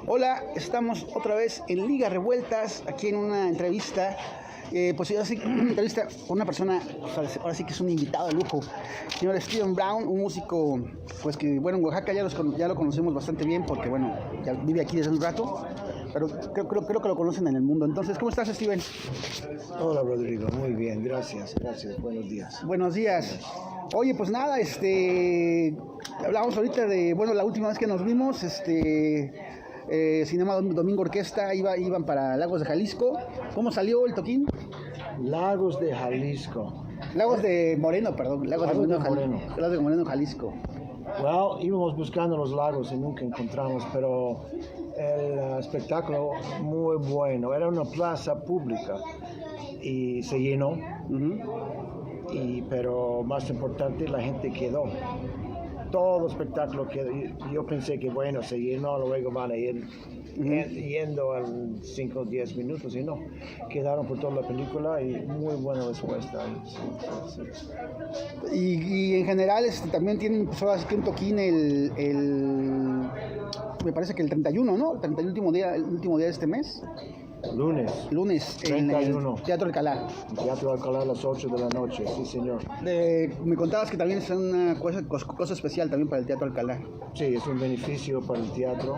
Hola, estamos otra vez en Ligas Revueltas, aquí en una entrevista, pues ahora sí, una entrevista con una persona, pues ahora sí que es un invitado de lujo, señor Steven Brown, un músico, pues que bueno, en Oaxaca ya lo conocemos bastante bien, porque bueno, ya vive aquí desde un rato, pero creo que lo conocen en el mundo. Entonces, ¿cómo estás, Steven? Hola, Rodrigo, muy bien, gracias, buenos días. Buenos días. Oye, pues nada, hablamos ahorita de, bueno, la última vez que nos vimos, Cinema Domingo Orquesta iban para Lagos de Jalisco. ¿Cómo salió el toquín? Lagos de Jalisco. Lagos de Moreno, perdón. Lagos de Moreno, Jalisco. Well, íbamos buscando los lagos y nunca encontramos, pero el espectáculo muy bueno. Era una plaza pública y se llenó. Pero más importante, la gente quedó. Todo espectáculo quedó. Yo pensé que bueno, se llenó, luego van a ir yendo en 5 o 10 minutos y no. Quedaron por toda la película y muy buena respuesta. Sí. Y en general también tienen pues, ahora sí que un toquín me parece que el 31, ¿no? El último día de este mes. Lunes 31. En el Teatro Alcalá. Teatro Alcalá a las 8 de la noche, sí señor. Me contabas que también es una cosa especial también para el Teatro Alcalá. Sí, es un beneficio para el teatro,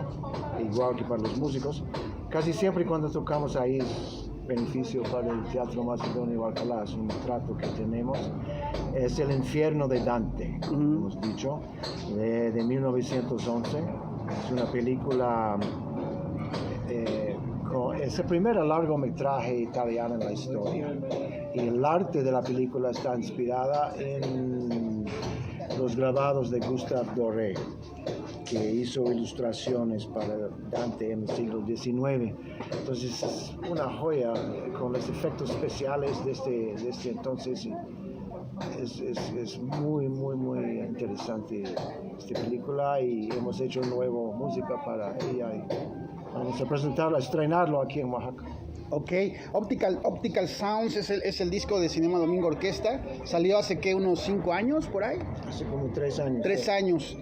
igual que para los músicos. Casi siempre cuando tocamos ahí es beneficio para el Teatro Macedonio Alcalá, es un trato que tenemos. Es el infierno de Dante, hemos dicho, de 1911. Es una película... es el primer largometraje italiano en la historia y el arte de la película está inspirada en los grabados de Gustave Doré, que hizo ilustraciones para Dante en el siglo XIX. Entonces es una joya con los efectos especiales de este entonces. Es muy interesante esta película y hemos hecho nueva música para ella y vamos a presentarla, a estrenarlo aquí en Oaxaca. Ok, Optical Sounds es el disco de Cinema Domingo Orquesta. Salió hace unos 5 años por ahí. Hace como 3 años. 3 años.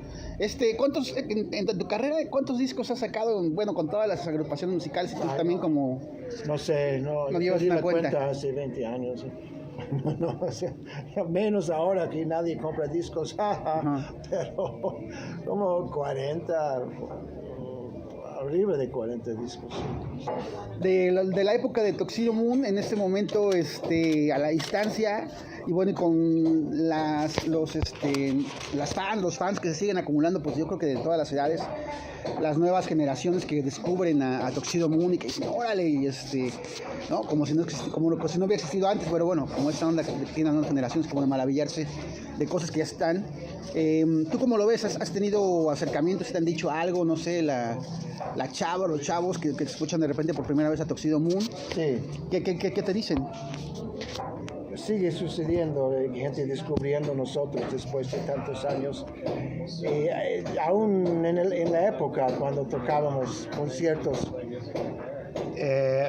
¿Cuántos en tu carrera cuántos discos has sacado? Bueno, con todas las agrupaciones musicales y tú también como. No sé, no llevas una cuenta hace 20 años. No, o sea, menos ahora que nadie compra discos, pero como 40, arriba de 40 discos. De la época de Tuxedo Moon, en este momento, a la distancia, y bueno, con los fans que se siguen acumulando, pues yo creo que de todas las edades, las nuevas generaciones que descubren a Tuxedo Moon y que dicen, órale, y ¿no? Como si no hubiera existido antes, pero bueno, como esta onda que tienen las nuevas generaciones, como de maravillarse de cosas que ya están. ¿Tú cómo lo ves? ¿Has tenido acercamientos? ¿Te han dicho algo? No sé, los chavos que escuchan de repente por primera vez a Tuxedo Moon. Sí. ¿Qué te dicen? Sigue sucediendo, gente descubriendo nosotros después de tantos años. Aún en la época cuando tocábamos conciertos,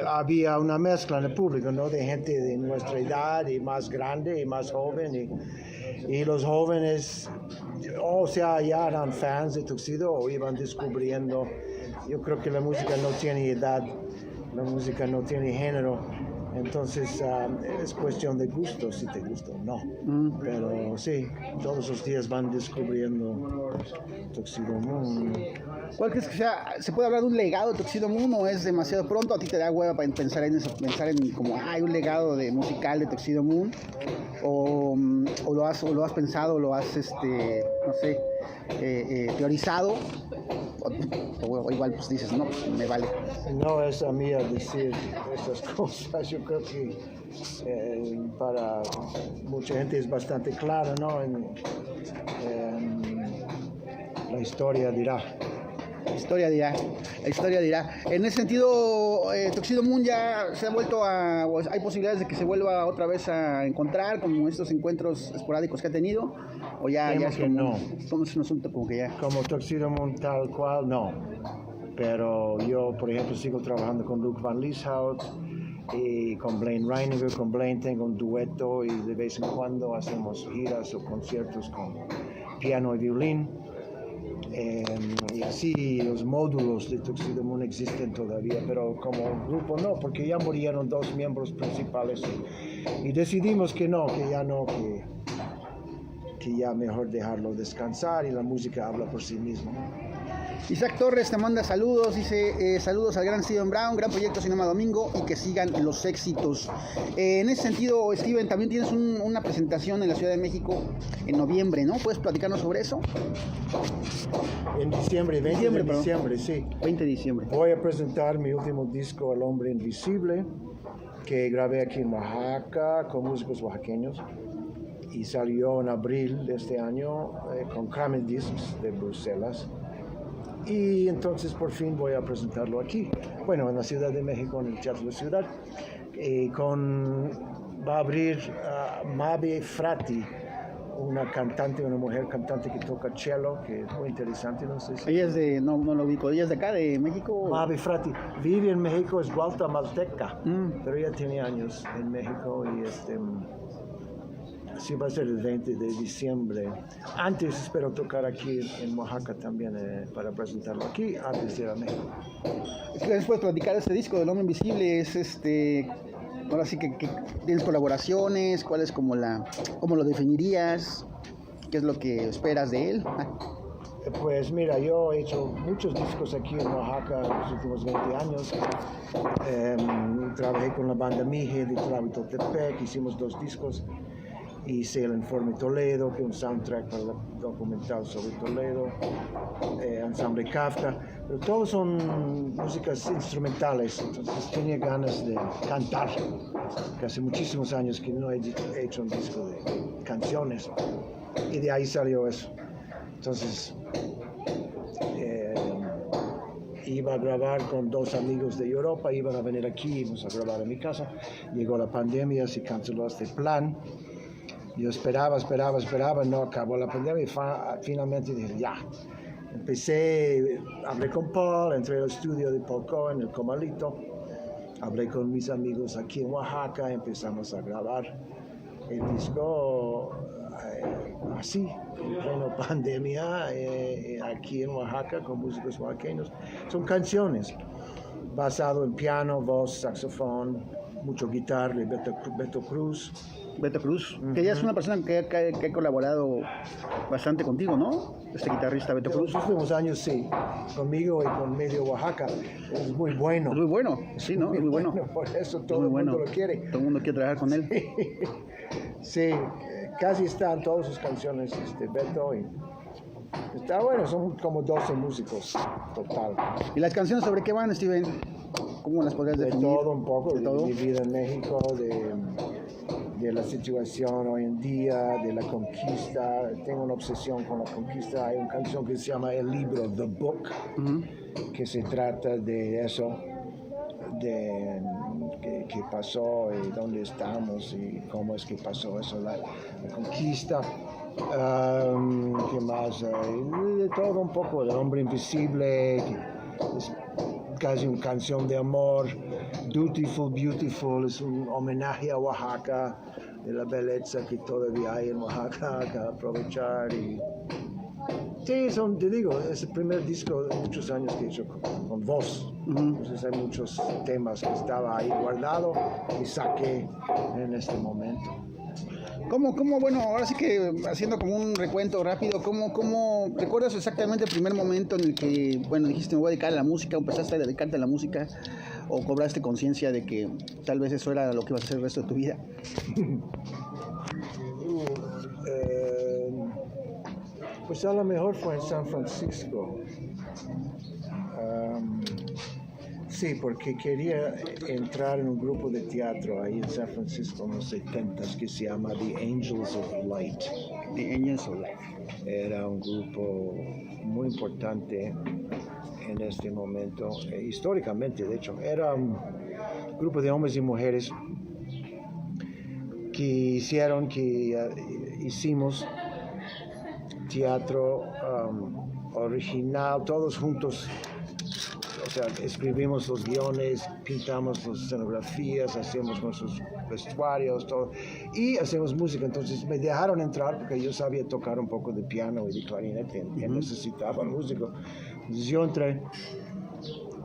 había una mezcla en el público, ¿no? De gente de nuestra edad y más grande y más joven. Y los jóvenes, ya eran fans de Tuxedo o iban descubriendo. Yo creo que la música no tiene edad, la música no tiene género. Entonces es cuestión de gusto, si te gusta o no. Pero sí, todos los días van descubriendo Tuxedo Moon. ¿Cuál crees que sea? ¿Se puede hablar de un legado de Tuxedo Moon o es demasiado pronto? ¿A ti te da hueva para pensar en eso? Pensar en como hay un legado musical de Tuxedo Moon o lo has pensado, lo has no sé, teorizado o igual pues dices no, me vale. No es a mí a decir estas cosas. Yo creo que para mucha gente es bastante claro, ¿no? La historia dirá. La historia dirá. En ese sentido, Tuxedo Moon ya se ha vuelto hay posibilidades de que se vuelva otra vez a encontrar, como estos encuentros esporádicos que ha tenido, o ya es como, no. Como es un asunto como que ya. Como Tuxedo Moon tal cual, no. Pero yo, por ejemplo, sigo trabajando con Luke Van Lieshout y con Blaine Reininger. Con Blaine tengo un dueto y de vez en cuando hacemos giras o conciertos con piano y violín. Y Sí, los módulos de Tuxedo Moon existen todavía, pero como grupo no, porque ya murieron 2 miembros principales y decidimos que no, que ya mejor dejarlo descansar y la música habla por sí misma. Isaac Torres te manda saludos, dice saludos al gran Steven Brown, gran proyecto Cinema Domingo y que sigan los éxitos. En ese sentido, Steven, también tienes una presentación en la Ciudad de México en noviembre, ¿no? ¿Puedes platicarnos sobre eso? En diciembre, 20 de diciembre, sí. 20 de diciembre. Voy a presentar mi último disco, El Hombre Invisible, que grabé aquí en Oaxaca con músicos oaxaqueños y salió en abril de este año con Kramer Discs de Bruselas. Y entonces por fin voy a presentarlo aquí, bueno, en la Ciudad de México, en el Teatro de la Ciudad, va a abrir Mabe Frati, una mujer cantante que toca cello, que es muy interesante, no sé si... Ella es de, no lo ubico, ella es de acá, de México. Mabe Frati, vive en México, es guatemalteca, pero ella tiene años en México y sí, va a ser el 20 de diciembre. Antes espero tocar aquí en Oaxaca también para presentarlo aquí, antes de ir a México. Después platicar este disco del Hombre Invisible, es ahora sí que tienes colaboraciones, ¿cuál es cómo lo definirías? ¿Qué es lo que esperas de él? Pues mira, yo he hecho muchos discos aquí en Oaxaca en los últimos 20 años. Trabajé con la banda Mije de Tlahuitotepec, hicimos 2 discos. Hice El Informe Toledo, que es un soundtrack para el documental sobre Toledo, Ensamble Kafka, pero todos son músicas instrumentales, entonces tenía ganas de cantar, que hace muchísimos años que no he hecho un disco de canciones, y de ahí salió eso. Entonces, iba a grabar con 2 amigos de Europa, iban a venir aquí, íbamos a grabar en mi casa, llegó la pandemia, se canceló este plan. Yo esperaba, no acabó la pandemia y finalmente dije, ya. Hablé con Paul, entré al estudio de Paul Cohen, el Comalito, hablé con mis amigos aquí en Oaxaca, empezamos a grabar el disco así, en plena pandemia, aquí en Oaxaca con músicos oaxaqueños. Son canciones basado en piano, voz, saxofón, mucho guitarra de Beto Cruz. Beto Cruz, que ya es una persona que ha colaborado bastante contigo, ¿no? Este guitarrista Beto Cruz. En los últimos años sí, conmigo y con Medio Oaxaca. Es muy bueno. Es muy bueno, sí, ¿no? Es muy bueno. Por eso todo el mundo lo quiere. Todo el mundo quiere trabajar con él. Sí, casi están todas sus canciones Beto. Y está bueno, son como 12 músicos total. ¿Y las canciones sobre qué van, Steven? ¿Cómo las podrías definir? De todo un poco, de todo. Mi vida en México, de la situación hoy en día, de la conquista. Tengo una obsesión con la conquista. Hay una canción que se llama El Libro, The Book, que se trata de eso, de qué pasó y dónde estamos y cómo es que pasó eso, la conquista. ¿Qué más? De todo un poco, El Hombre Invisible, es casi una canción de amor. Dutiful, Beautiful es un homenaje a Oaxaca, de la belleza que todavía hay en Oaxaca, que aprovechar. Y sí, te digo, es el primer disco de muchos años que he hecho con voz. Entonces hay muchos temas que estaba ahí guardado y saqué en este momento. ¿Cómo, bueno, ahora sí que haciendo como un recuento rápido, ¿cómo recuerdas exactamente el primer momento en el que, bueno, dijiste me voy a dedicar a la música, o empezaste a dedicarte a la música, o cobraste conciencia de que tal vez eso era lo que ibas a hacer el resto de tu vida? Pues a lo mejor fue en San Francisco. Sí, porque quería entrar en un grupo de teatro ahí en San Francisco en los 70s que se llama The Angels of Light. The Angels of Light. Era un grupo muy importante en este momento, históricamente de hecho. Era un grupo de hombres y mujeres que hicimos teatro original, todos juntos. O sea, escribimos los guiones, pintamos las escenografías, hacemos nuestros vestuarios, todo, y hacemos música. Entonces me dejaron entrar porque yo sabía tocar un poco de piano y de clarinete, y necesitaba un músico. Entonces yo entré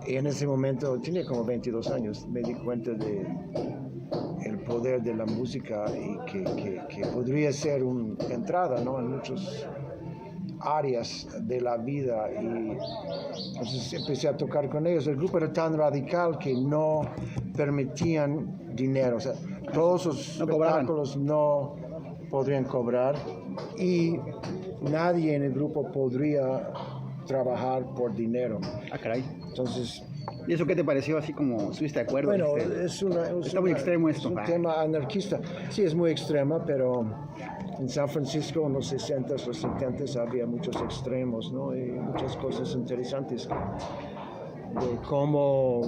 y en ese momento tenía como 22 años, me di cuenta de el poder de la música y que podría ser una entrada, ¿no?, en muchas áreas de la vida, y entonces empecé a tocar con ellos. El grupo era tan radical que no permitían dinero, o sea, todos los espectáculos no podrían cobrar y nadie en el grupo podría trabajar por dinero. Ah, caray. Entonces, ¿y eso qué te pareció? Así como estuviste de acuerdo. bueno, Está muy extremo esto. Es un tema anarquista. Sí, es muy extrema, pero en San Francisco en los 60s, los 70s había muchos extremos, ¿no? Y muchas cosas interesantes de cómo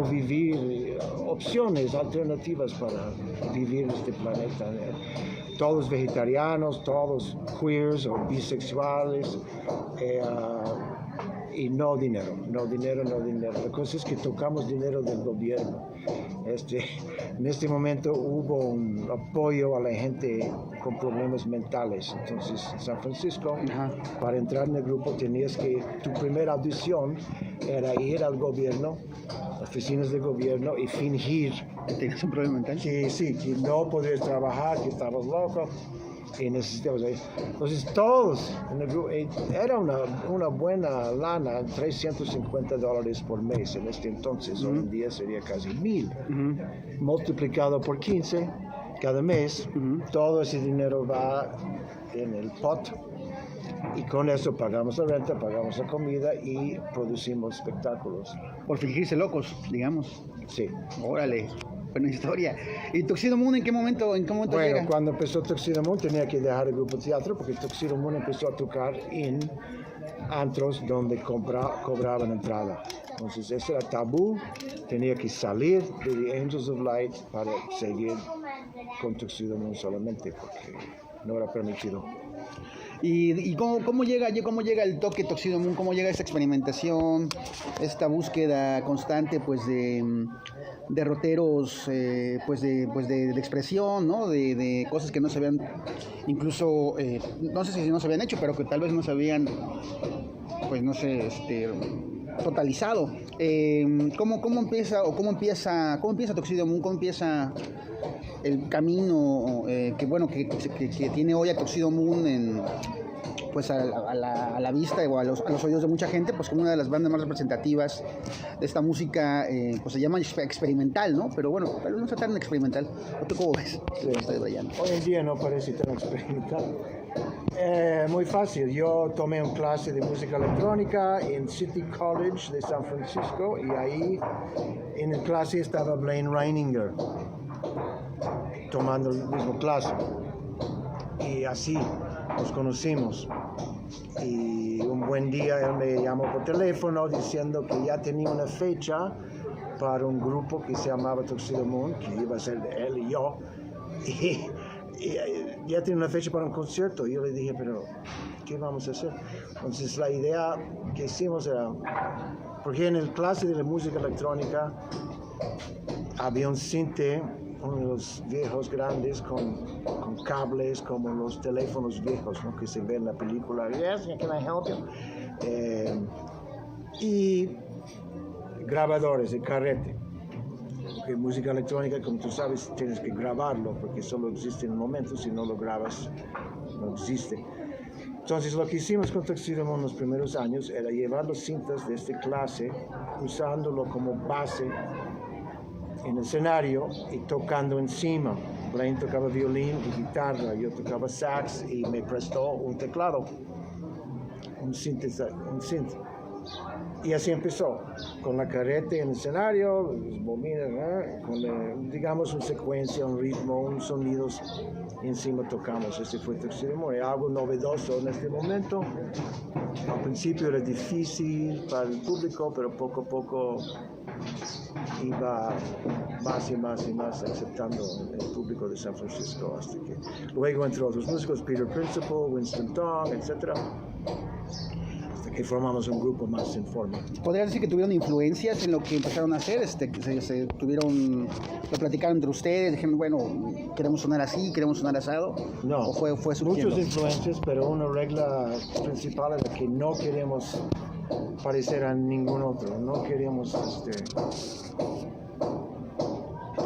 vivir, opciones alternativas para vivir este planeta. Todos vegetarianos, todos queers o bisexuales, y no dinero. La cosa es que tocamos dinero del gobierno. En este momento hubo un apoyo a la gente con problemas mentales. Entonces, en San Francisco, para entrar en el grupo tenías que, tu primera audición era ir al gobierno, oficinas del gobierno, y fingir que tenías un problema mental. Que no podías trabajar, que estabas loco y necesitabas ir. Entonces todos en el grupo, era una buena lana, $350 por mes en este entonces. Hoy en día sería casi 1,000, multiplicado por 15 cada mes. Todo ese dinero va en el pot y con eso pagamos la renta, pagamos la comida y producimos espectáculos. Por fingirse locos, digamos. Sí. Órale, buena historia. ¿Y Tuxedo Moon en qué momento bueno, llega? Cuando empezó Tuxedo Moon tenía que dejar el grupo de teatro porque Tuxedo Moon empezó a tocar en antros donde cobraban entrada. Entonces ese era tabú, tenía que salir de The Angels of Light para seguir con Tuxedo Moon solamente porque no era permitido. ¿Y cómo llega el toque Tuxedo Moon? ¿Cómo llega esta experimentación, esta búsqueda constante, pues, de derroteros, pues de expresión, ¿no? De cosas que no se habían, incluso, no sé si no se habían hecho, pero que tal vez no se habían, pues, no sé, totalizado. ¿Cómo empieza Tuxedo Moon? ¿Cómo empieza el camino que tiene hoy a Tuxedo Moon pues a la vista o a los oídos de mucha gente, pues como una de las bandas más representativas de esta música, pues se llama experimental, ¿no? Pero bueno, tal vez no sea tan experimental. ¿O tú cómo ves? Sí. Hoy en día no parece tan experimental. Muy fácil. Yo tomé una clase de música electrónica en City College de San Francisco y ahí en la clase estaba Blaine Reininger tomando la misma clase. Y así nos conocimos. Y un buen día él me llamó por teléfono diciendo que ya tenía una fecha para un grupo que se llamaba Tuxedo Moon, que iba a ser de él y yo. Y ya tiene una fecha para un concierto. Y yo le dije, pero ¿qué vamos a hacer? Entonces la idea que hicimos era, porque en el clase de la música electrónica había un cinte, uno de los viejos grandes con cables como los teléfonos viejos, ¿no?, que se ven en la película. Yes, can I help you? Y grabadores de carrete. Porque música electrónica, como tú sabes, tienes que grabarlo porque solo existe en el momento. Si no lo grabas, no existe. Entonces lo que hicimos con Tuxedo Moon en los primeros años era llevar los cintas de esta clase, usándolo como base en el escenario y tocando encima. Blaine tocaba violín y guitarra, yo tocaba sax y me prestó un teclado, un synth. Y así empezó, con la carreta en el escenario, los bobines, con digamos una secuencia, un ritmo, unos sonidos, y encima tocamos. Ese fue Tuxedo Moon, algo novedoso en este momento. Al principio era difícil para el público, pero poco a poco iba más y más aceptando el público de San Francisco, hasta que luego entre otros músicos, Peter Principal, Winston Tong, etc. Hasta que que formamos un grupo más en forma. ¿Podrías decir que tuvieron influencias en lo que empezaron a hacer? Que se tuvieron, lo platicaron entre ustedes, dijeron, bueno, queremos sonar así, queremos sonar asado. No, ¿O fue surgiendo? muchas influencias, pero una regla principal es que no queremos parecer a ningún otro, no queremos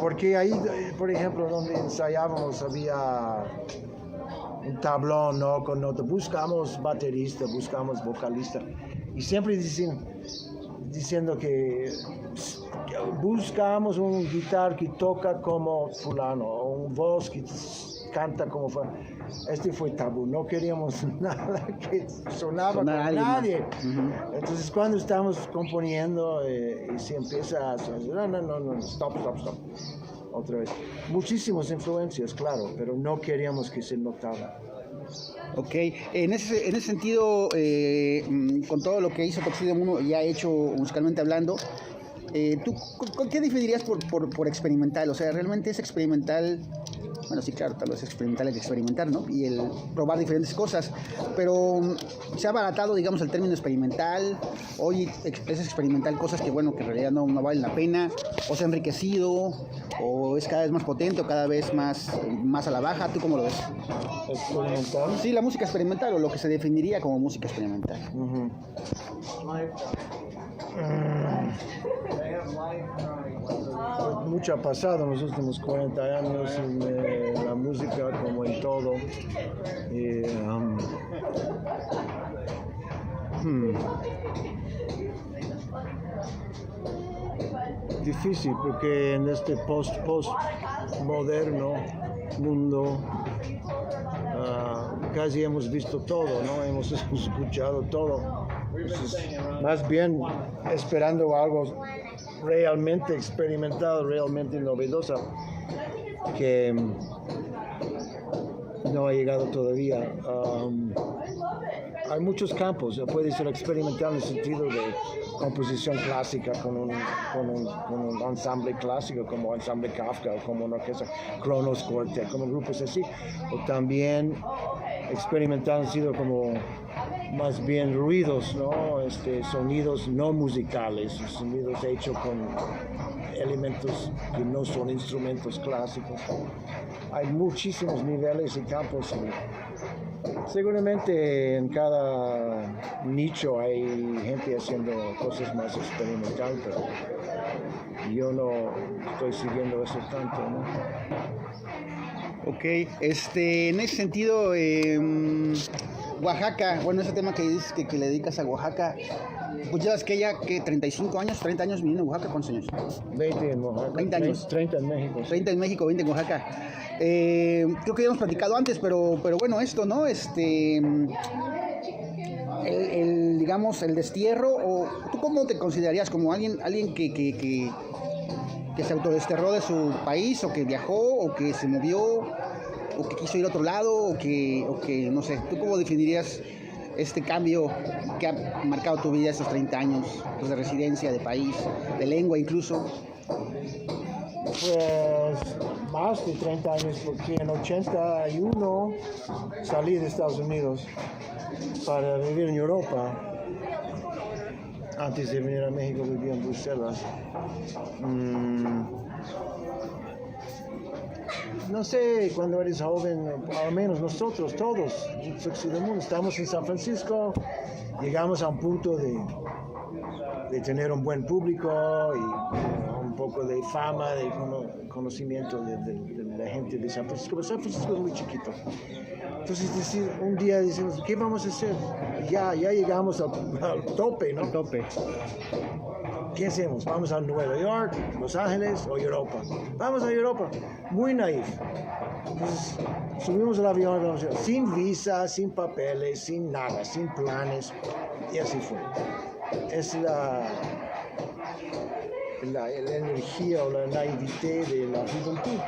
porque ahí, por ejemplo, donde ensayábamos había un tablón, ¿no? Con notas. Buscamos baterista, buscamos vocalista. Y siempre diciendo que buscamos un guitarra que toca como fulano, o un voz que canta como fulano. Fue tabú, no queríamos nada que sonaba con nadie. Uh-huh. Entonces cuando estamos componiendo y se empieza a sonar, no, stop. Otra vez. Muchísimas influencias, claro, pero no queríamos que se notara. Ok, en ese sentido, con todo lo que hizo Tuxedo Moon y ha hecho musicalmente hablando, ¿tú qué definirías por experimental? O sea, ¿realmente es experimental? Bueno, sí, claro, tal vez experimental es experimentar, ¿no? Y el probar diferentes cosas, pero se ha abaratado, digamos, el término experimental. Hoy es experimental cosas que, bueno, que en realidad no valen la pena, o se ha enriquecido, o es cada vez más potente, o cada vez más a la baja. ¿Tú cómo lo ves? ¿Experimental? Sí, la música experimental, o lo que se definiría como música experimental. Uh-huh. Mucho ha pasado en los últimos 40 años en la música, como en todo. Difícil, porque en este post-moderno mundo casi hemos visto todo, ¿no? Hemos escuchado todo. Entonces, más bien esperando algo realmente experimental, realmente novedosa, que no ha llegado todavía. Hay muchos campos, puede ser experimental en el sentido de composición clásica con un ensamble clásico como ensamble Kafka o como una orquesta Kronos Quartet, como grupos así, o también experimental han sido como más bien ruidos, ¿no? Sonidos no musicales, sonidos hechos con elementos que no son instrumentos clásicos. Hay muchísimos niveles y campos. Seguramente en cada nicho hay gente haciendo cosas más experimentales, pero yo no estoy siguiendo eso tanto, ¿no? Ok, en ese sentido, Oaxaca, bueno, ese tema que dices que le dedicas a Oaxaca, pues llevas que ya, ¿qué? 35 años, 30 años viviendo en Oaxaca, ¿cuántos años? 20 en Oaxaca. 20 años. 30 en México. 30 en México, 20 en Oaxaca. Creo que ya hemos platicado antes, pero bueno, esto, ¿no? Digamos, el destierro, o ¿tú cómo te considerarías? ¿Como alguien que se autodesterró de su país, o que viajó, o que se movió, o que quiso ir a otro lado, o que no sé? ¿Tú cómo definirías este cambio que ha marcado tu vida estos 30 años, pues, de residencia, de país, de lengua incluso? Pues más de 30 años, porque en 81 salí de Estados Unidos para vivir en Europa. Antes de venir a México vivía en Bruselas. No sé, cuando eres joven, al menos nosotros todos, estamos en San Francisco, llegamos a un punto de tener un buen público y un poco de fama, de conocimiento de la gente de San Francisco. Pero San Francisco es muy chiquito. Entonces un día decimos, ¿qué vamos a hacer? Ya llegamos al tope, ¿no? Al tope. ¿Qué hacemos? ¿Vamos a Nueva York, Los Ángeles o Europa? Vamos a Europa. Muy naif. Entonces subimos al avión, sin visa, sin papeles, sin nada, sin planes. Y así fue. Es la energía o la naividad de la juventud.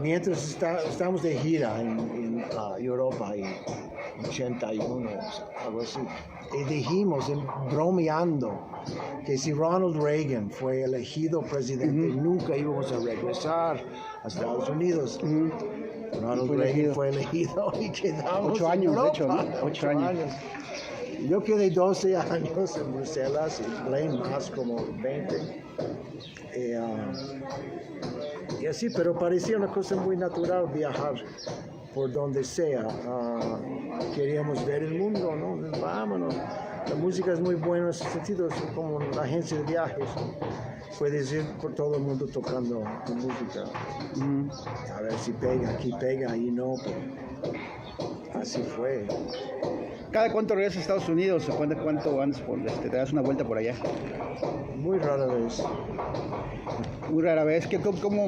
Mientras estamos de gira en Europa en 81, algo así, y dijimos, bromeando, que si Ronald Reagan fue elegido presidente, nunca íbamos a regresar a Estados Unidos. Ronald Reagan fue elegido y quedamos 8 años, en Europa. de hecho, ¿no? 8 años. Yo quedé 12 años en Bruselas y Blaine más como 20. Y así, pero parecía una cosa muy natural viajar por donde sea. Queríamos ver el mundo, ¿no? Vámonos. La música es muy buena en ese sentido, es como una agencia de viajes. Puedes ir por todo el mundo tocando tu música. A ver si pega, aquí pega, ahí no, pero así fue. ¿Cada cuánto regresas a Estados Unidos? ¿Cuánto andas te das una vuelta por allá? Muy rara vez. Muy rara vez.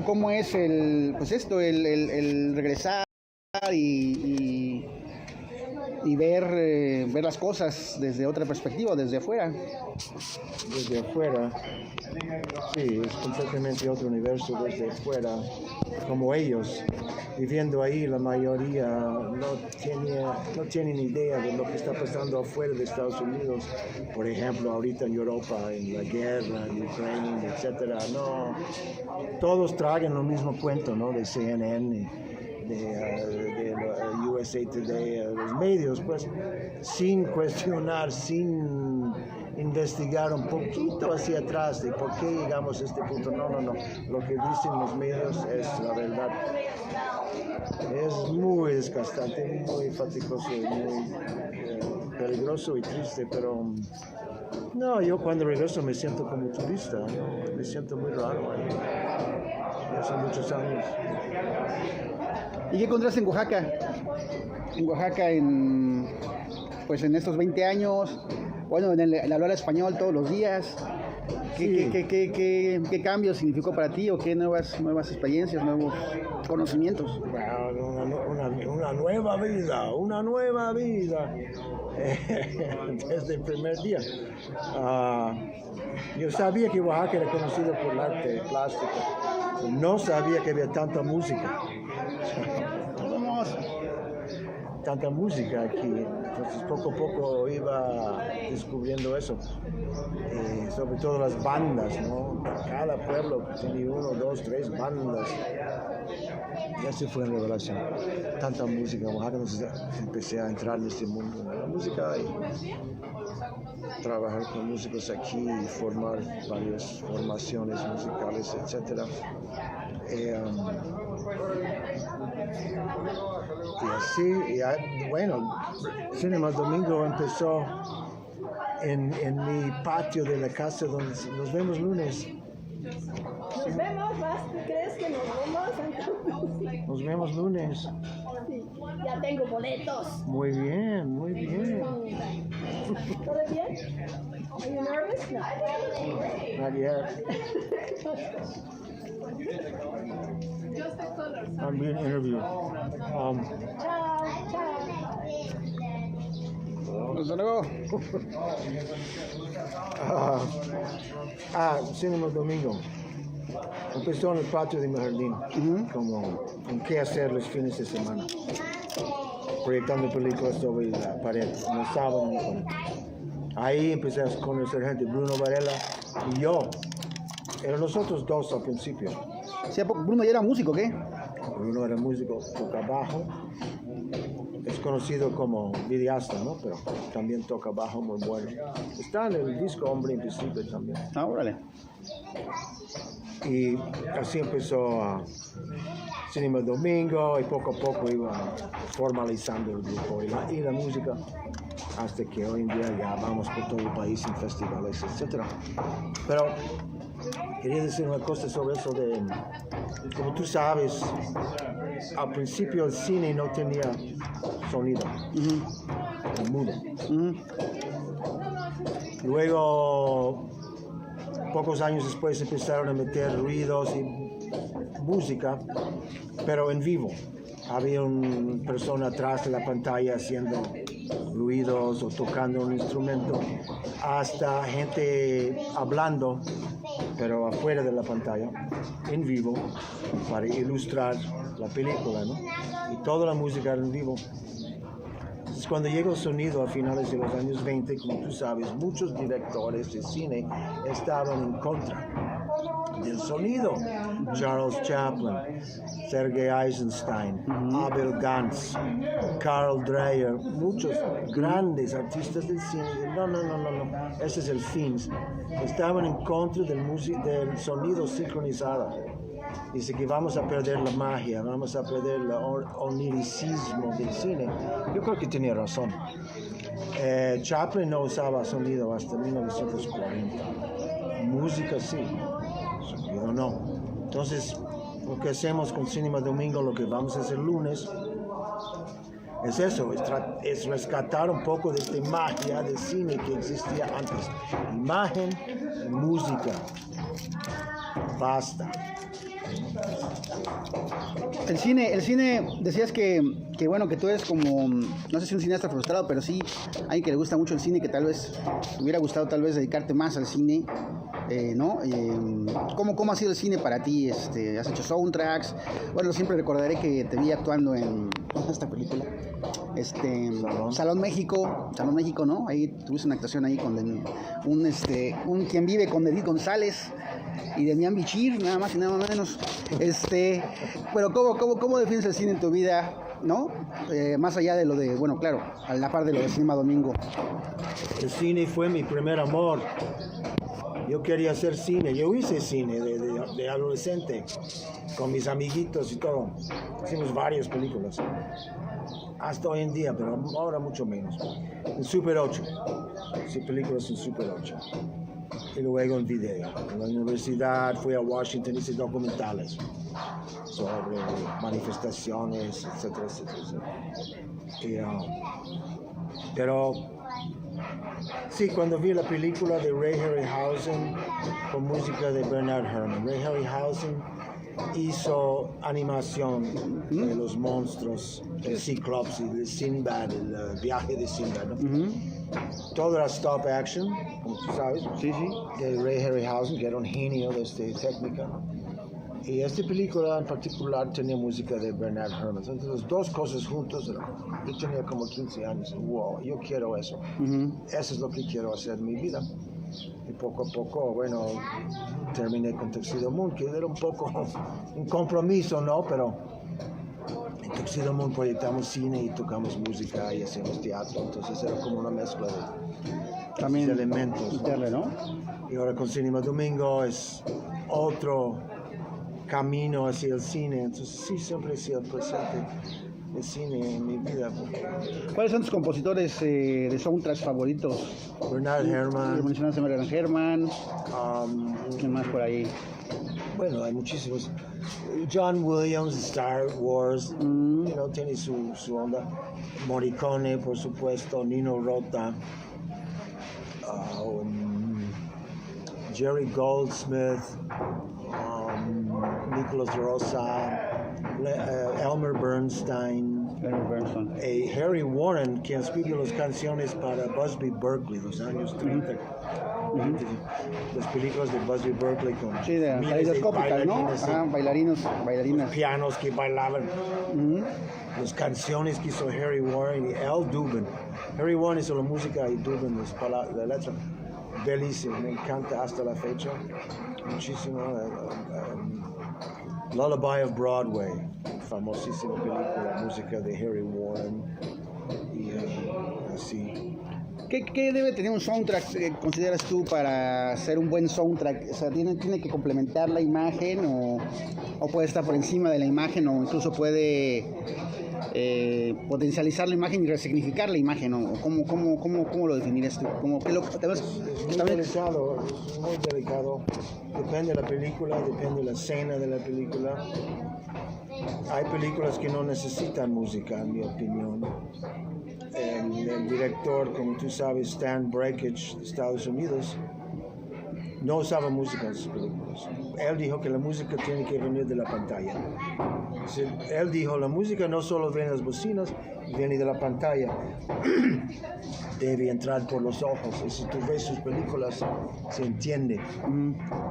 ¿Cómo es el regresar y ver las cosas desde otra perspectiva, desde afuera? Desde afuera, sí, es completamente otro universo desde afuera. Como ellos, viviendo ahí, la mayoría no tienen idea de lo que está pasando afuera de Estados Unidos. Por ejemplo, ahorita en Europa, en la guerra, en Ucrania, etcétera. No, todos tragan el mismo cuento, ¿no? De CNN, de USA Today, los medios, pues, sin cuestionar, sin investigar un poquito hacia atrás de por qué llegamos a este punto. No. Lo que dicen los medios es la verdad. Es muy desgastante, muy fatigoso, muy peligroso y triste, pero no, yo cuando regreso me siento como turista, ¿no? Me siento muy raro ahí. Hace muchos años. ¿Y qué encontraste en Oaxaca? En Oaxaca, pues en estos 20 años, bueno, en el hablar español todos los días. ¿Qué cambios significó para ti o qué nuevas experiencias, nuevos conocimientos? Una nueva vida. Desde el primer día. Yo sabía que Oaxaca era conocido por el arte plástico. No sabía que había tanta música. Tanta música aquí. Entonces poco a poco iba descubriendo eso. Sobre todo las bandas, ¿no? Cada pueblo tenía 1, 2, 3 bandas. Y así fue en revelación. Tanta música en Oaxaca, entonces empecé a entrar en este mundo de la música y trabajar con músicos aquí y formar varias formaciones musicales, etc. Y así, bueno, Cinema Domingo empezó en mi patio de la casa donde nos vemos lunes. Nos vemos, ¿crees que nos vemos? Nos vemos lunes. Sí, ya tengo boletos. Muy bien. ¿Todo bien? Are you nervous? No. Not yet. I'm being interviewed. Chao. Hasta luego. Cinema Domingo. Empezó en el patio de mi jardín, como en qué hacer los fines de semana, proyectando películas sobre la pared, no sábado. Ahí empecé a conocer gente, Bruno Varela y yo. Eran nosotros dos al principio. Sí, Bruno ya era músico, ¿qué? Bruno era músico, toca bajo. Es conocido como videasta, ¿no? Pero también toca bajo muy bueno. Está en el disco Hombre Invisible también. Órale. Y así empezó Cinema Domingo y poco a poco iba formalizando el grupo y la música hasta que hoy en día ya vamos por todo el país en festivales, etc. Pero quería decir una cosa sobre eso de, como tú sabes, al principio el cine no tenía sonido, mudo. Luego, pocos años después empezaron a meter ruidos y música, pero en vivo. Había una persona atrás de la pantalla haciendo ruidos o tocando un instrumento, hasta gente hablando, pero afuera de la pantalla, en vivo, para ilustrar la película, ¿no? Y toda la música era en vivo. Entonces, cuando llegó el sonido a finales de los años 20, como tú sabes, muchos directores de cine estaban en contra del sonido. Charles Chaplin, Sergei Eisenstein, Abel Gance, Carl Dreyer, muchos grandes artistas del cine. No, ese es el fin. Estaban en contra del sonido sincronizado. Dice que vamos a perder la magia, vamos a perder el oniricismo del cine. Yo creo que tenía razón. Chaplin no usaba sonido hasta 1940. Música sí, sonido no. Entonces, lo que hacemos con Cinema Domingo, lo que vamos a hacer lunes, es eso, es rescatar un poco de esta magia del cine que existía antes. Imagen y música. Basta. El cine, decías que bueno, que tú eres como, no sé si un cineasta frustrado, pero sí, alguien que le gusta mucho el cine, que tal vez te hubiera gustado tal vez dedicarte más al cine, ¿no? ¿Cómo ha sido el cine para ti? ¿Has hecho soundtracks? Bueno, siempre recordaré que te vi actuando en esta película, Salón México, ¿no? Ahí tuviste una actuación ahí con un Quien Vive con Edith González y Demián Bichir, nada más y nada menos. Pero ¿cómo defines el cine en tu vida, no? Más allá de lo de, bueno, claro, a la par de lo de Cinema Domingo. El cine fue mi primer amor. Yo quería hacer cine, yo hice cine de adolescente, con mis amiguitos y todo. Hicimos varias películas, hasta hoy en día, pero ahora mucho menos. En Super 8, hice películas en Super 8. Y luego en video. En la universidad fui a Washington, hice documentales sobre manifestaciones, etcétera. Pero sí, cuando vi la película de Ray Harryhausen con música de Bernard Herrmann. Ray Harryhausen hizo animación de los monstruos, el Cyclops, el Sinbad, el viaje de Sinbad, ¿no? Todo era stop action, como tú sabes, Sí. de Ray Harryhausen, que era un genio de esta técnica. Y esta película en particular tenía música de Bernard Herrmann. Entonces, las dos cosas juntas, yo tenía como 15 años. Wow, yo quiero eso. Eso es lo que quiero hacer en mi vida. Y poco a poco, bueno, terminé con Tuxedo Moon, que era un poco un compromiso, ¿no? Pero en Tuxedo Moon proyectamos cine y tocamos música y hacemos teatro. Entonces era como una mezcla de elementos, ¿no? Y ahora con Cinema Domingo es otro camino hacia el cine. Entonces sí, siempre he sido presente el cine en mi vida. ¿Cuáles son tus compositores de soundtracks favoritos? Bernard Herrmann. Mencionaste a Bernard Herrmann. ¿Quién más por ahí? Bueno, hay muchísimos. John Williams, Star Wars, tiene su onda. Morricone, por supuesto, Nino Rota, Jerry Goldsmith, Nicholas Rosa, Elmer Bernstein, Harry Warren, quien escribió las canciones para Busby Berkeley, los años 30. Las películas de Busby Berkeley con de caleidoscópicas, ¿no? Bailarinas. Pianos que bailaban. Las canciones que hizo Harry Warren y Al Dubin. Harry Warren hizo la música y Dubin la letra. Bellísimo, me encanta hasta la fecha. Muchísimo. Lullaby of Broadway, famosísima película, música de Harry Warren. Y así. ¿Qué debe tener un soundtrack, consideras tú, para ser un buen soundtrack? O sea, ¿tiene que complementar la imagen o puede estar por encima de la imagen o incluso puede potencializar la imagen y resignificar la imagen? ¿O cómo lo definirías tú? Es muy delicado. Depende de la película, depende de la escena de la película. Hay películas que no necesitan música, en mi opinión. El director, como tú sabes, Stan Brakhage de Estados Unidos, no usaba música en sus películas. Él dijo que la música tiene que venir de la pantalla. Él dijo, la música no solo viene de las bocinas, viene de la pantalla. Debe entrar por los ojos. Y si tú ves sus películas, se entiende.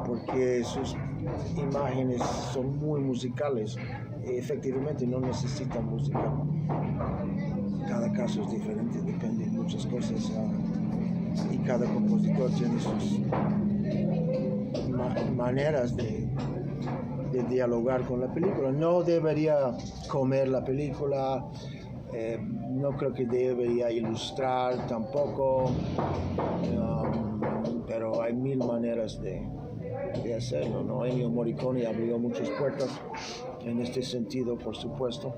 Porque sus imágenes son muy musicales. Y efectivamente no necesitan música. Cada caso es diferente, depende de muchas cosas. Y cada compositor tiene sus maneras de dialogar con la película. No debería comer la película, no creo que debería ilustrar tampoco, pero hay mil maneras de hacerlo, ¿no? Ennio Morricone abrió muchas puertas en este sentido, por supuesto.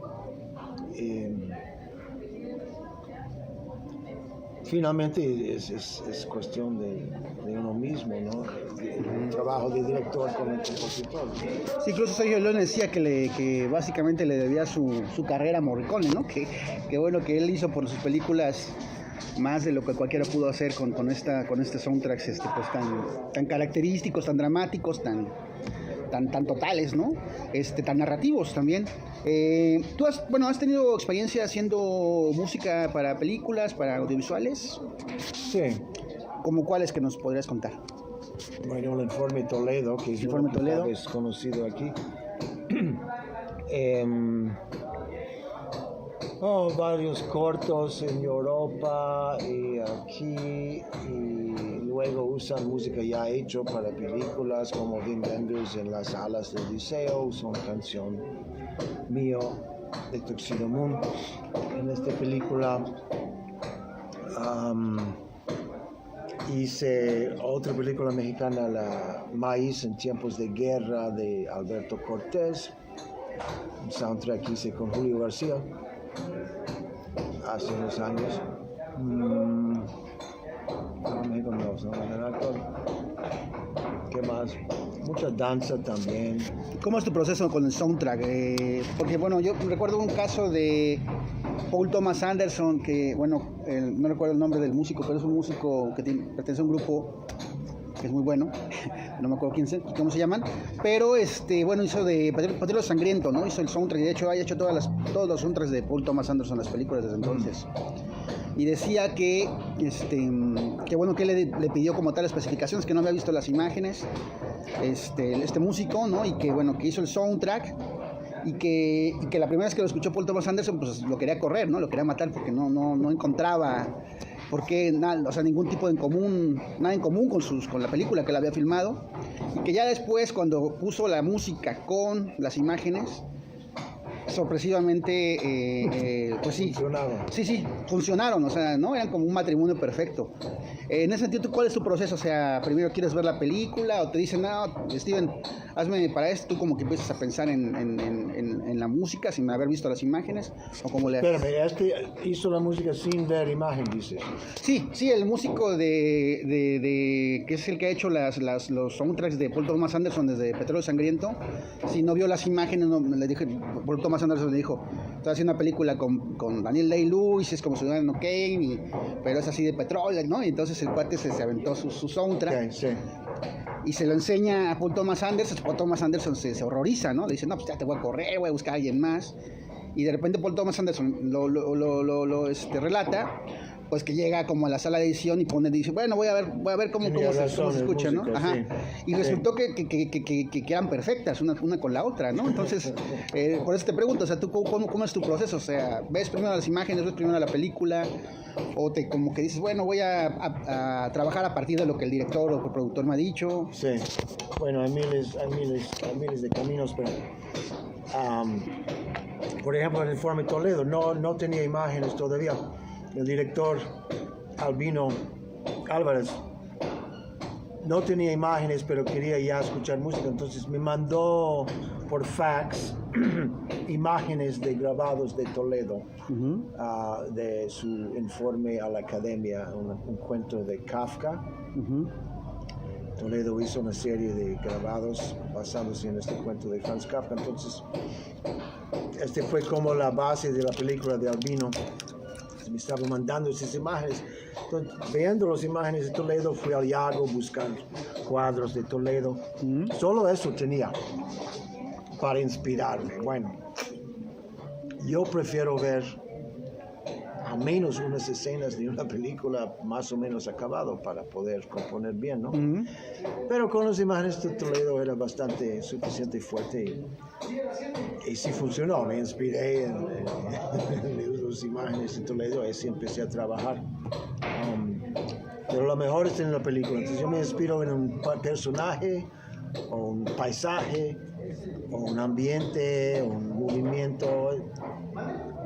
Finalmente es cuestión de uno mismo, ¿no? El trabajo de director con el compositor. Sí, incluso Sergio Leone decía que básicamente le debía su carrera a Morricone, ¿no? Que bueno, que él hizo por sus películas más de lo que cualquiera pudo hacer con estos soundtracks pues tan característicos, tan dramáticos, tan totales, ¿no? Tan narrativos también. ¿Tú has tenido experiencia haciendo música para películas, para audiovisuales? Sí. ¿Cómo cuáles que nos podrías contar? Bueno, el Informe Toledo, que es Informe Toledo. Es conocido aquí. Varios cortos en Europa y aquí, y luego usan música ya hecha para películas como Wim Wenders en Las Alas del Liceo, usa una canción mío de Tuxedo Moon en esta película. Hice otra película mexicana, La Maíz en tiempos de guerra, de Alberto Cortés, un soundtrack que hice con Julio García hace unos años. ¿Qué más? Mucha danza también. ¿Cómo es tu proceso con el soundtrack? Porque bueno, yo recuerdo un caso de Paul Thomas Anderson, que bueno, no recuerdo el nombre del músico, pero es un músico que pertenece a un grupo que es muy bueno, no me acuerdo cómo se llaman, pero bueno, hizo de Patriota Sangriento, ¿no? Hizo el soundtrack, y de hecho ha hecho todos los soundtracks de Paul Thomas Anderson, las películas desde entonces. Y decía que bueno, que le pidió como tal especificaciones, que no había visto las imágenes, este músico, ¿no? Y que bueno, que hizo el soundtrack, y que la primera vez que lo escuchó Paul Thomas Anderson, pues lo quería correr, ¿no? Lo quería matar porque no encontraba porque nada, o sea, ningún tipo de nada en común con la película que él había filmado, y que ya después, cuando puso la música con las imágenes, sorpresivamente, pues sí, funcionaron, o sea, no eran como un matrimonio perfecto. En ese sentido, ¿cuál es tu proceso? O sea, primero quieres ver la película, o te dicen, no, Steven, hazme para esto, tú como que empiezas a pensar en la música sin haber visto las imágenes, o cómo le haces. Espérame, hizo la música sin ver imagen, dices. Sí, el músico que es el que ha hecho los soundtracks de Paul Thomas Anderson desde Petróleo Sangriento, si no vio las imágenes, no, le dije, Paul Thomas Anderson le dijo, estoy haciendo una película con Daniel Day-Lewis, es como Ciudadano Kane, pero es así de petróleo, ¿no? Y entonces el cuate se aventó su soundtrack. Okay, sí. Y se lo enseña a Paul Thomas Anderson. Paul Thomas Anderson se horroriza, ¿no? Le dice, no, pues ya te voy a correr, voy a buscar a alguien más. Y de repente Paul Thomas Anderson lo relata, pues que llega como a la sala de edición y dice, bueno, voy a ver cómo se escucha, ¿no? Ajá. Sí. Y resultó que eran perfectas una con la otra, ¿no? Entonces, por eso te pregunto, o sea, ¿tú cómo es tu proceso? O sea, ¿ves primero las imágenes, ves primero la película? ¿O como que dices, bueno, voy a trabajar a partir de lo que el director o el productor me ha dicho? Sí, bueno, hay miles de caminos, pero... por ejemplo, en el Informe Toledo no tenía imágenes todavía. El director Albino Álvarez no tenía imágenes, pero quería ya escuchar música, entonces me mandó por fax imágenes de grabados de Toledo, de su informe a la academia, un cuento de Kafka. Toledo hizo una serie de grabados basándose en este cuento de Franz Kafka, entonces fue como la base de la película de Albino. Me estaba mandando esas imágenes. Entonces, viendo las imágenes de Toledo, fui al Yago a buscar cuadros de Toledo. Solo eso tenía para inspirarme. Bueno, yo prefiero ver al menos unas escenas de una película más o menos acabado para poder componer bien, ¿no? Pero con las imágenes de Toledo era bastante suficiente y fuerte y sí funcionó. Me inspiré en las imágenes de Toledo y así empecé a trabajar. Pero lo mejor está en la película. Entonces yo me inspiro en un personaje o un paisaje, o un ambiente, un movimiento.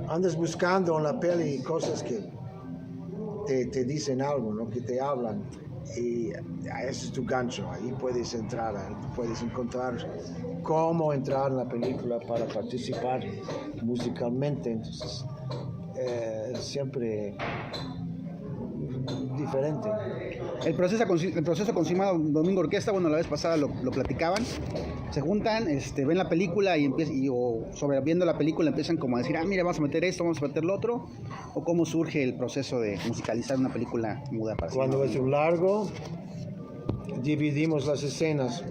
Andas buscando en la peli cosas que te dicen algo, ¿no? Que te hablan. Y ese es tu gancho, ahí puedes entrar, puedes encontrar cómo entrar en la película para participar musicalmente. Entonces, siempre diferente. El proceso con Cima Domingo Orquesta, bueno, la vez pasada lo platicaban, se juntan, ven la película y viendo la película empiezan como a decir, mira, vamos a meter esto, vamos a meter lo otro, o cómo surge el proceso de musicalizar una película muda para Cuando es un largo, dividimos las escenas.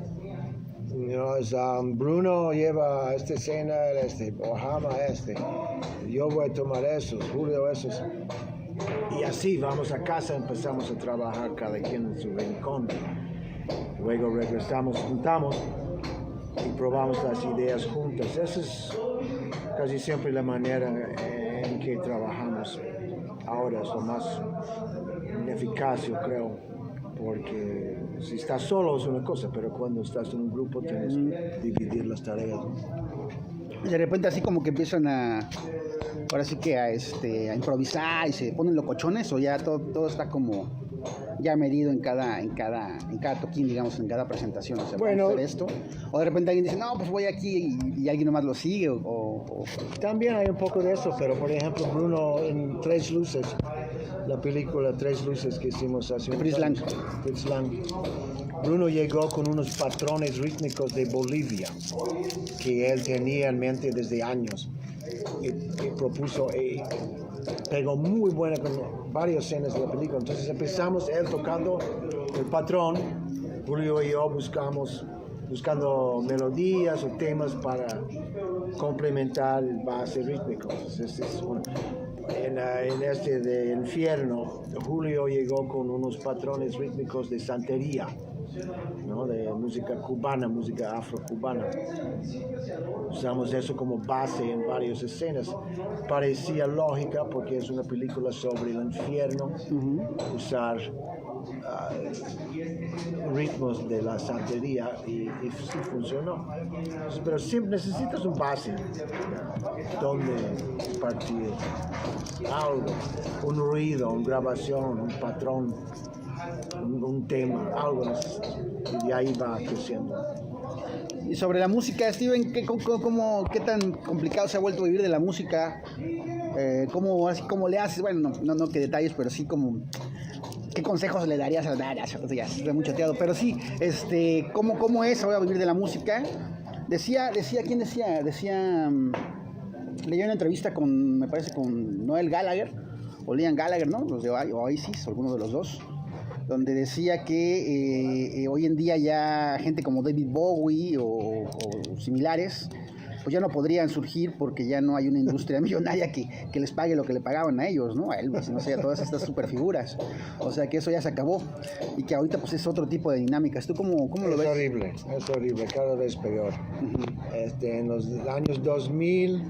Bruno lleva esta escena, Ohama yo voy a tomar esos, Julio esos. Y así vamos a casa, empezamos a trabajar cada quien en su rincón. Luego regresamos, juntamos y probamos las ideas juntas. Esa es casi siempre la manera en que trabajamos ahora. Es lo más eficaz, yo creo, porque si estás solo es una cosa, pero cuando estás en un grupo tienes que dividir las tareas. Y de repente así como que empiezan ahora sí que a improvisar y se ponen locochones, o ya todo está como ya medido en cada toquín, digamos, en cada presentación. O sea, bueno, hacer esto, o de repente alguien dice, no, pues voy aquí y alguien nomás lo sigue, También hay un poco de eso, pero por ejemplo Bruno en Tres Luces, la película Tres Luces que hicimos hace Fritz Lang. Bruno llegó con unos patrones rítmicos de Bolivia que él tenía en mente desde años y propuso pegó muy buena con varias escenas de la película. Entonces empezamos él tocando el patrón, Julio y yo buscando melodías o temas para complementar el base rítmico. Entonces, en de Infierno, Julio llegó con unos patrones rítmicos de santería, ¿no? De música cubana, música afrocubana. Usamos eso como base en varias escenas. Parecía lógica porque es una película sobre el infierno, usar ritmos de la santería y sí funcionó. Pero siempre necesitas un base donde partir algo, un ruido, una grabación, un patrón, un tema, algo, y de ahí va creciendo. Y sobre la música, Steven, ¿qué tan complicado se ha vuelto vivir de la música? ¿Cómo le haces? Bueno, no que detalles, pero sí como ¿qué consejos le darías a ya estoy muy choteado, pero sí, ¿cómo es ahora vivir de la música? ¿Quién decía? Leí una entrevista me parece con Noel Gallagher, o Liam Gallagher, ¿no? Los de Oasis, alguno de los dos, donde decía que hoy en día ya gente como David Bowie o similares, pues ya no podrían surgir porque ya no hay una industria millonaria que les pague lo que le pagaban a ellos, ¿no? A Elvis, no sé, a todas estas superfiguras. O sea que eso ya se acabó y que ahorita pues es otro tipo de dinámicas. ¿Tú cómo lo ves? Es horrible, cada vez peor. En los años 2000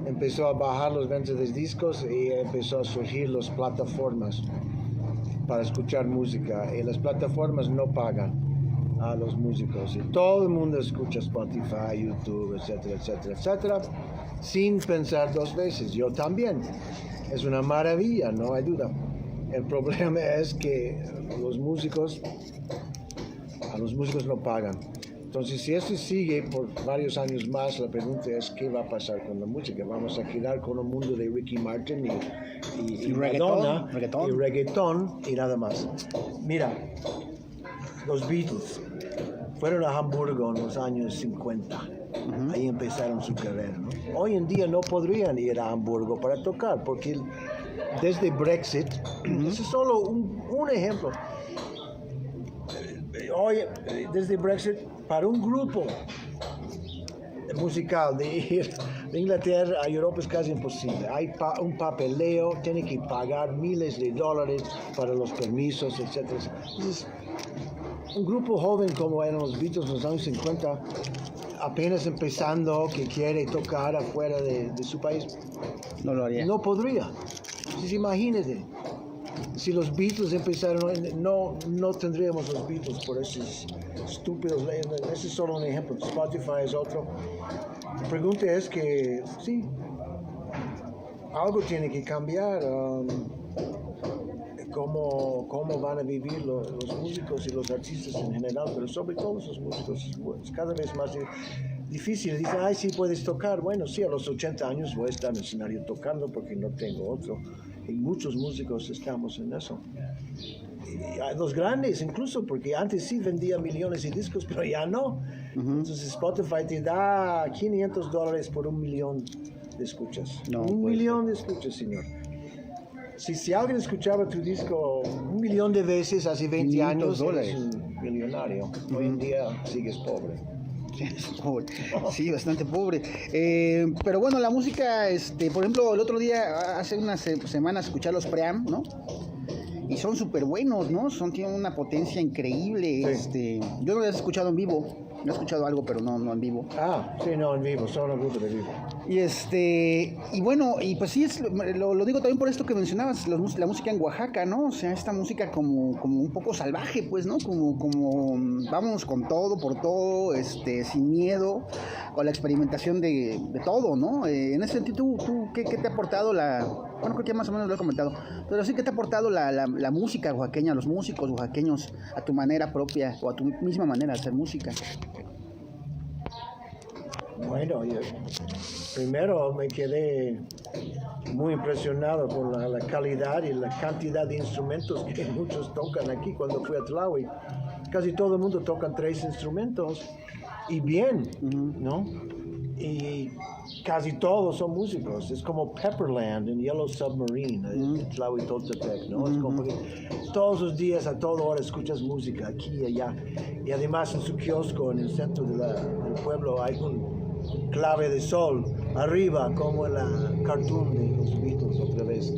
empezó a bajar los ventas de discos y empezó a surgir las plataformas para escuchar música, y las plataformas no pagan a los músicos y todo el mundo escucha Spotify, YouTube, etcétera, etcétera, etcétera, sin pensar dos veces. Yo también. Es una maravilla, no hay duda. El problema es que a los músicos no pagan. Entonces, si esto sigue por varios años más, la pregunta es ¿qué va a pasar con la música? ¿Vamos a quedar con el mundo de Ricky Martin y Madonna, y reggaetón y nada más? Mira, los Beatles fueron a Hamburgo en los años 50. Ahí empezaron su carrera, ¿no? Hoy en día no podrían ir a Hamburgo para tocar, porque desde Brexit, ese es solo un ejemplo. Hoy, desde Brexit, para un grupo musical de ir de Inglaterra a Europa es casi imposible. Hay un papeleo, tiene que pagar miles de dólares para los permisos, etc. Entonces, un grupo joven como eran los Beatles en los años 50, apenas empezando, que quiere tocar afuera de su país, no lo haría. No podría. Entonces imagínate, si los Beatles empezaron, no tendríamos los Beatles por esos estúpidos. Ese es solo un ejemplo. Spotify es otro. La pregunta es que, sí, algo tiene que cambiar. Cómo van a vivir los músicos y los artistas en general, pero sobre todo los músicos es cada vez más difícil. Dicen, ay, sí puedes tocar. Bueno, sí, a los 80 años voy a estar en el escenario tocando porque no tengo otro. Y muchos músicos estamos en eso. Y los grandes incluso, porque antes sí vendía millones de discos, pero ya no. Entonces Spotify te da $500 por 1 millón de escuchas. No, 1 millón de escuchas, señor. Si alguien escuchaba tu disco 1 millón de veces hace 20 años, eres un millonario. Hoy en día sigues pobre. Pobre. Sí, bastante pobre. Pero bueno, la música, por ejemplo, el otro día, hace unas semanas, escuché a los Pream, ¿no? Y son súper buenos, ¿no? Tienen una potencia increíble. Sí. Yo no los he escuchado en vivo. No he escuchado algo, pero no en vivo. Ah, sí, no, en vivo, solo en grupo de vivo. Y bueno, y pues sí, lo digo también por esto que mencionabas, la música en Oaxaca, ¿no? O sea, esta música como un poco salvaje, pues, ¿no? Como vamos con todo, por todo, sin miedo, con la experimentación de todo, ¿no? En ese sentido, ¿tú qué te ha aportado bueno, creo que más o menos lo he comentado, pero sí, ¿qué te ha aportado la música oaxaqueña, los músicos oaxaqueños, a tu manera propia o a tu misma manera de hacer música? Bueno, yo primero me quedé muy impresionado con la calidad y la cantidad de instrumentos que muchos tocan aquí. Cuando fui a Tlahui, casi todo el mundo toca 3 instrumentos y bien, ¿no? Y casi todos son músicos. Es como Pepperland en Yellow Submarine, en Tlahuitoltepec, ¿no? Es como que todos los días, a toda hora, escuchas música aquí y allá. Y además en su kiosco, en el centro del pueblo, hay un clave de sol arriba, como en la cartoon de los Beatles otra vez.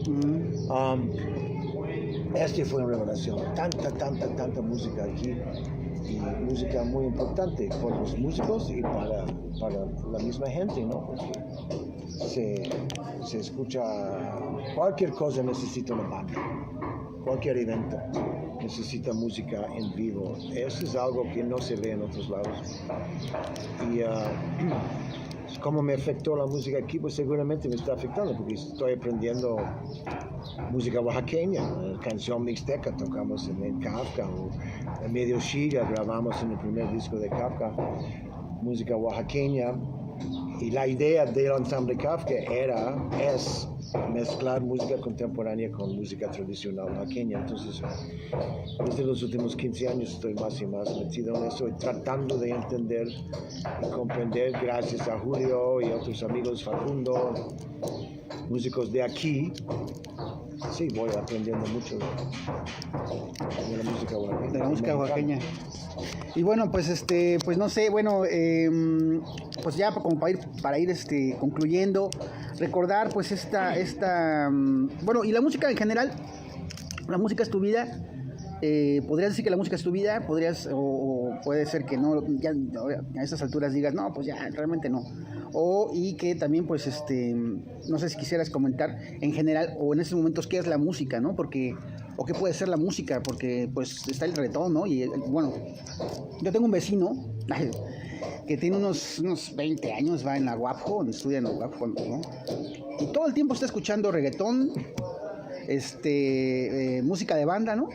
Fue una revelación. Tanta música aquí. Y música muy importante por los músicos y para la misma gente, ¿no? Porque se escucha, cualquier cosa necesita una banda, cualquier evento necesita música en vivo. Eso es algo que no se ve en otros lados. Y cómo me afectó la música aquí, pues seguramente me está afectando porque estoy aprendiendo música oaxaqueña, canción mixteca, tocamos en Kafka, o en Medio Shiga grabamos en el primer disco de Kafka, música oaxaqueña, y la idea del ensamble Kafka es mezclar música contemporánea con música tradicional oaxaqueña. Entonces, desde los últimos 15 años estoy más y más metido en eso y tratando de entender y comprender, gracias a Julio y otros amigos, Facundo, músicos de aquí. Sí, voy aprendiendo mucho de la música oaxaqueña. De la música oaxaqueña. Y bueno, pues pues no sé, bueno, pues ya como para ir concluyendo, recordar pues bueno, y la música en general, la música es tu vida. ¿Podrías decir que la música es tu vida? O puede ser que no, ya a estas alturas digas, no, pues ya, realmente no. Y que también, pues, no sé si quisieras comentar en general, o en estos momentos, ¿qué es la música, no? O qué puede ser la música, porque, pues, está el reggaetón, ¿no? Y, bueno, yo tengo un vecino que tiene unos 20 años, va en la UAPJO, estudia en la UAPJO, ¿no? Y todo el tiempo está escuchando reggaetón, música de banda, ¿no?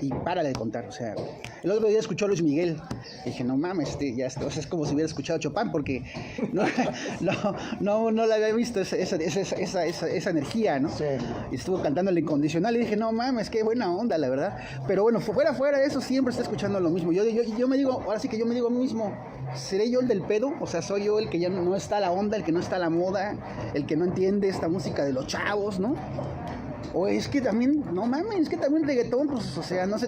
Y párale de contar, o sea, el otro día escuchó a Luis Miguel, y dije, no mames, ya está, o sea, es como si hubiera escuchado a Chopin, porque no le había visto esa energía, ¿no? Sí. Y estuvo cantando el Incondicional, y dije, no mames, qué buena onda, la verdad. Pero bueno, fuera de eso, siempre está escuchando lo mismo. Yo me digo, ahora sí que yo me digo a mí mismo, ¿seré yo el del pedo? O sea, soy yo el que ya no está a la onda, el que no está a la moda, el que no entiende esta música de los chavos, ¿no? O es que también, no mames, es que también reggaetón, pues, o sea, no se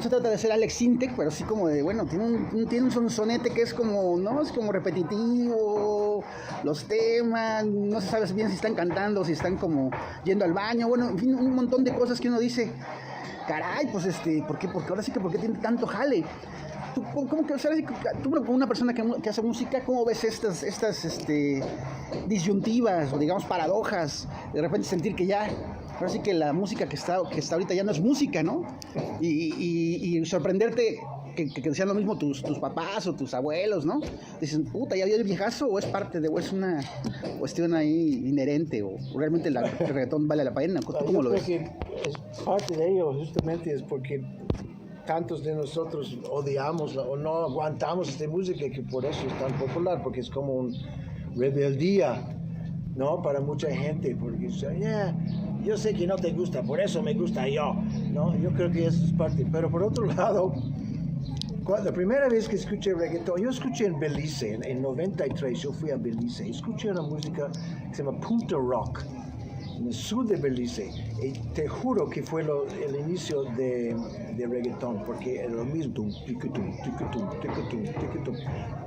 trata de ser Alex Sintek, pero sí como de, bueno, tiene un sonsonete que es como, ¿no? Es como repetitivo, los temas, no se sabe bien si están cantando, si están como yendo al baño, bueno, en fin, un montón de cosas que uno dice, caray, pues, ¿por qué? Porque ahora sí que, ¿por qué tiene tanto jale? Tú como una persona que hace música, ¿cómo ves estas disyuntivas o digamos paradojas? De repente sentir que ya ahora sí que la música que está ahorita ya no es música, ¿no? Y sorprenderte que decían lo mismo tus papás o tus abuelos, ¿no? Dicen, puta, ya vio el viejazo, o es parte de, o es una cuestión ahí inherente, o realmente el reggaetón vale la pena. ¿Tú cómo lo ves? Yo creo que es parte de ello, justamente es porque tantos de nosotros odiamos o no aguantamos esta música que por eso es tan popular, porque es como un rebeldía, ¿no? Para mucha gente, porque yo sé que no te gusta, por eso me gusta yo, ¿no? Yo creo que eso es parte, pero por otro lado, la primera vez que escuché reggaetón, yo escuché en Belice, en 93, yo fui a Belice, escuché una música que se llama Punta Rock, en el sur de Belice, y te juro que fue el inicio de reggaetón, porque era lo mismo, ticutum, ticutum, ticutum, ticutum.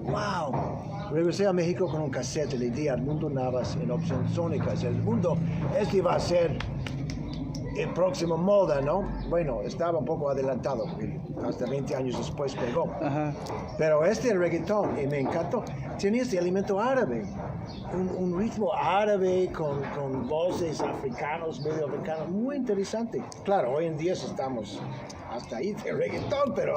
¡Wow! Regresé a México con un cassette, le di a Edmundo Navas en Opción Sónica, el mundo, este va a ser el próximo moda, ¿no? Bueno, estaba un poco adelantado, porque hasta 20 años después pegó. Ajá. Pero el reggaetón, y me encantó, tiene este elemento árabe, un ritmo árabe con voces africanos, medio africanos, muy interesante. Claro, hoy en día estamos hasta ahí de reggaetón, pero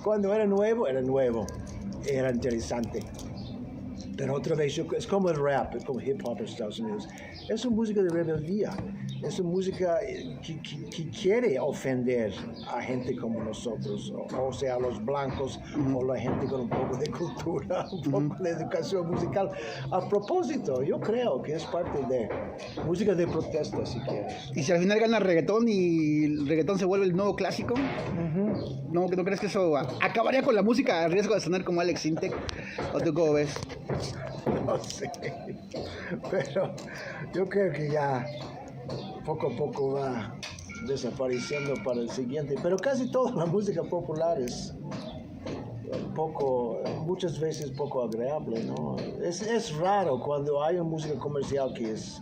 cuando era nuevo, era interesante. Pero otra vez, es como el rap, es como hip hop en Estados Unidos. Es una música de rebeldía, es una música que quiere ofender a gente como nosotros, o sea, a los blancos, o la gente con un poco de cultura, un poco de educación musical. A propósito, yo creo que es parte de música de protesta, si quieres. Y si al final gana reggaetón y el reggaetón se vuelve el nuevo clásico, ¿no crees que eso acabaría con la música a riesgo de sonar como Alex Sintek? ¿O tú cómo ves? No sé, pero yo creo que ya poco a poco va desapareciendo para el siguiente, pero casi toda la música popular es muchas veces poco agradable, ¿no? Es raro cuando hay una música comercial que es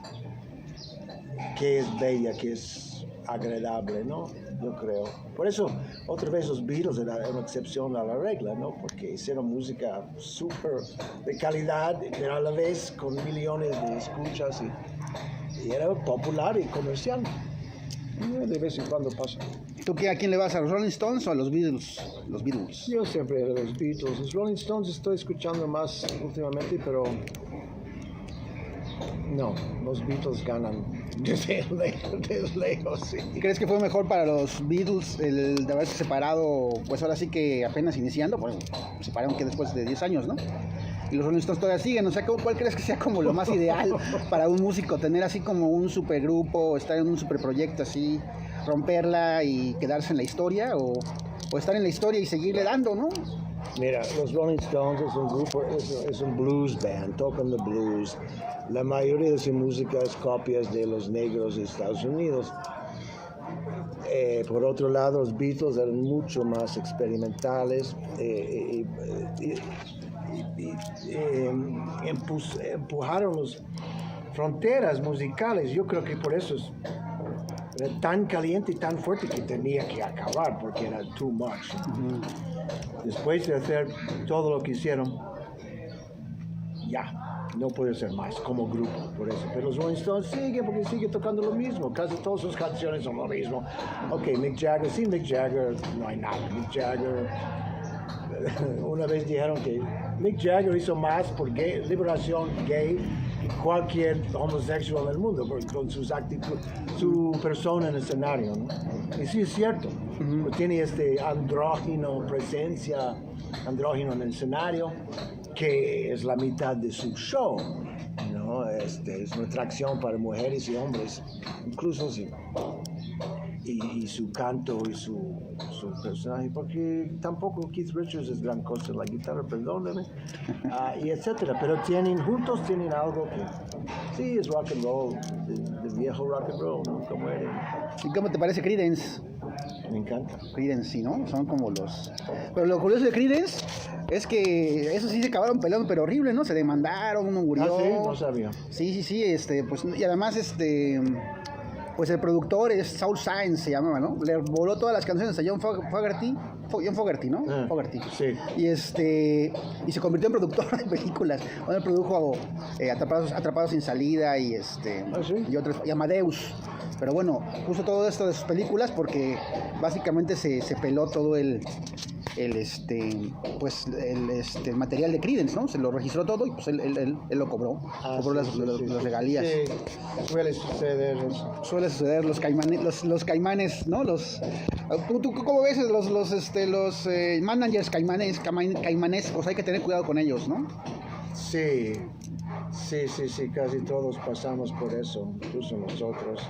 bella, que es agradable, ¿no? Yo creo. Por eso, otra vez los Beatles eran una excepción a la regla, ¿no? Porque hicieron música súper de calidad, pero a la vez con millones de escuchas y era popular y comercial. De vez en cuando pasa. ¿Tú a quién le vas? ¿A los Rolling Stones o a los Beatles? Los Beatles. Yo siempre era los Beatles. Los Rolling Stones estoy escuchando más últimamente, pero no, los Beatles ganan desde lejos, sí. ¿Crees que fue mejor para los Beatles el de haberse separado, pues ahora sí que apenas iniciando? Bueno, se separaron que después de 10 años, ¿no? Y los Rolling Stones todavía siguen, o sea, ¿cuál crees que sea como lo más ideal para un músico? Tener así como un supergrupo, estar en un superproyecto así, romperla y quedarse en la historia, o estar en la historia y seguirle dando, ¿no? Mira, los Rolling Stones es un grupo, es un blues band, tocan the blues. La mayoría de su música es copias de los negros de Estados Unidos. Por otro lado, los Beatles eran mucho más experimentales, empujaron las fronteras musicales. Yo creo que por eso era tan caliente y tan fuerte que tenía que acabar, porque era too much. Después de hacer todo lo que hicieron, ya, no puede ser más como grupo, por eso. Pero los Rolling Stones sigue tocando lo mismo, casi todas sus canciones son lo mismo. Ok, Mick Jagger, sin Mick Jagger no hay nada. Mick Jagger, una vez dijeron que Mick Jagger hizo más por liberación gay que cualquier homosexual en el mundo, con sus actitudes, su persona en el escenario, ¿no? Y sí es cierto, tiene presencia andrógino en el escenario, que es la mitad de su show, ¿no? Es una atracción para mujeres y hombres, incluso sí. Y su canto y su personaje, porque tampoco Keith Richards es gran cosa en la guitarra, perdóneme, y etcétera, pero juntos tienen algo que sí es rock and roll, de viejo rock and roll, nunca muere. ¿Y cómo te parece Creedence? Me encanta. Creedence, sí, ¿no? Son como los... Pero lo curioso de Creedence es que eso sí se acabaron peleando, pero horrible, ¿no? Se demandaron, uno murió. Ah, sí, no sabía. Sí, pues, y además, pues el productor es Saul Sainz, se llamaba, ¿no? Le voló todas las canciones a John Fogerty, ¿no? Fogerty. Sí. Y se convirtió en productor de películas. Bueno, él produjo Atrapados sin salida y ¿sí? y otros, y Amadeus. Pero bueno, puso todo esto de sus películas porque básicamente se peló todo el material de Creedence, ¿no? Se lo registró todo y pues él lo cobró. Cobró las regalías. Sí, suele suceder eso. Suele suceder, los caimanes, ¿no? ¿Tú cómo ves los managers caimanescos? Hay que tener cuidado con ellos, ¿no? Sí, casi todos pasamos por eso, incluso nosotros.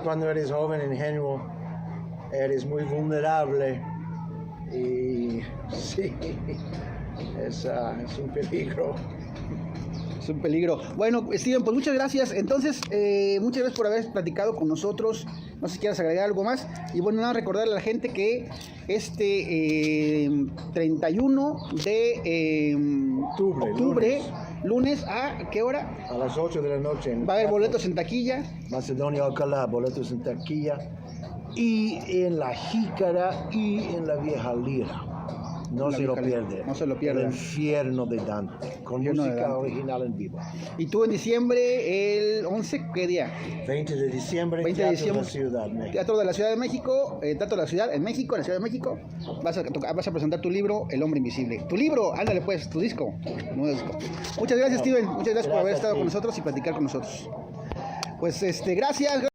Cuando eres joven, ingenuo, eres muy vulnerable y sí, es un peligro. Es un peligro. Bueno, Steven, pues muchas gracias. Entonces, muchas gracias por haber platicado con nosotros. No sé si quieras agregar algo más. Y bueno, nada, recordarle a la gente que este 31 de octubre, lunes, ¿a qué hora? A las 8 de la noche. Va a haber boletos en taquilla. Macedonia Alcalá, boletos en taquilla. Y en La Jícara y en La Vieja Lira. No se lo pierde. No se lo pierda. El infierno de Dante, con música original en vivo. Y tú en diciembre, el 11, ¿qué día? 20 de diciembre, 20 de diciembre, Teatro de la Ciudad de México. Teatro de la Ciudad de México, en la Ciudad de México. Vas a presentar tu libro, El Hombre Invisible. Tu libro, ándale pues, tu disco. Nuevo disco. Muchas gracias, Steven. Muchas gracias por haber estado con nosotros y platicar con nosotros. Pues gracias.